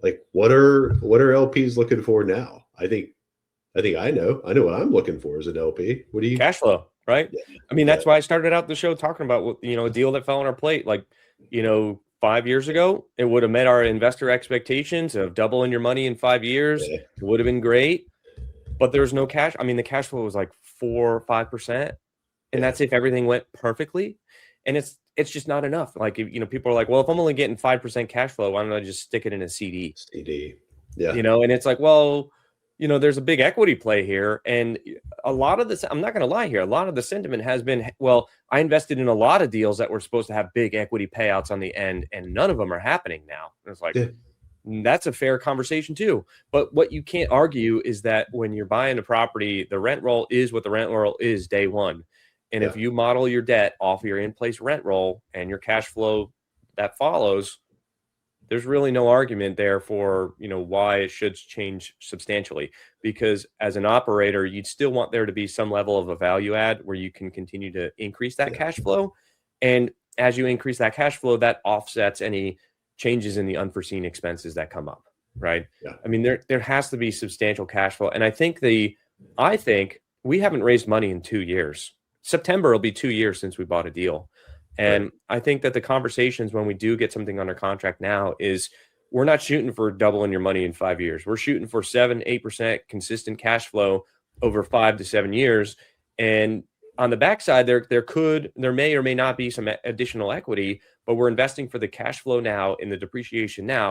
Like what are LPs looking for now? I think I know what I'm looking for as an LP. What do you? Cash flow, right? Yeah, I mean, yeah, that's why I started out the show talking about a deal that fell on our plate. Like, 5 years ago, it would have met our investor expectations of doubling your money in 5 years. yeah, It would have been great, but there's no cash. I mean, the cash flow was like 4 or 5%, and yeah. that's if everything went perfectly. And it's just not enough. Like, people are like, well, if I'm only getting 5% cash flow, why don't I just stick it in a CD? CD. Yeah, And it's like, well, there's a big equity play here. And a lot of this, I'm not going to lie here, a lot of the sentiment has been, well, I invested in a lot of deals that were supposed to have big equity payouts on the end, and none of them are happening now. And it's like, yeah, that's a fair conversation too. But what you can't argue is that when you're buying a property, the rent roll is what the rent roll is day one. And yeah, if you model your debt off of your in-place rent roll and your cash flow that follows, there's really no argument there for why it should change substantially, because as an operator you'd still want there to be some level of a value add where you can continue to increase that yeah, cash flow, and as you increase that cash flow, that offsets any changes in the unforeseen expenses that come up, right? yeah. I mean, there has to be substantial cash flow. And I think we haven't raised money in 2 years. September will be 2 years since we bought a deal. Right. And I think that the conversations when we do get something under contract now is, we're not shooting for doubling your money in 5 years. We're shooting for 7-8% consistent cash flow over 5 to 7 years. And on the backside, there may or may not be some additional equity, but we're investing for the cash flow now and the depreciation now.